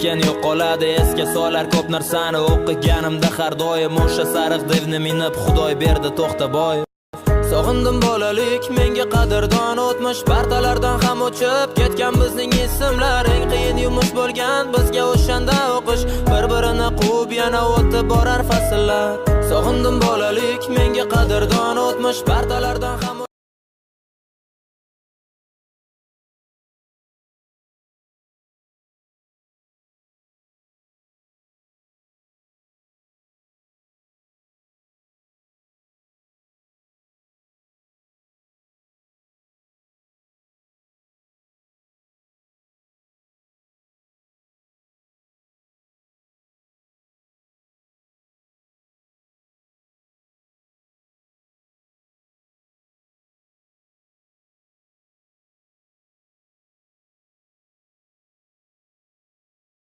sekin yo'qoladi, esga solar ko'p narsani o'qiganimda har doim o'sha sariq devni minib Xudoy berdi to'xtaboy. Sog'indim bolalik, menga qadrdon o'tmish partalardan ham o'chib ketgan bizning ismlar. Eng qiyin yumush bo'lgan bizga o'shanda o'qish, bir-birini quvib yana o'tib borar fasllar. Sog'indim bolalik, menga qadrdon o'tmish partalardan ham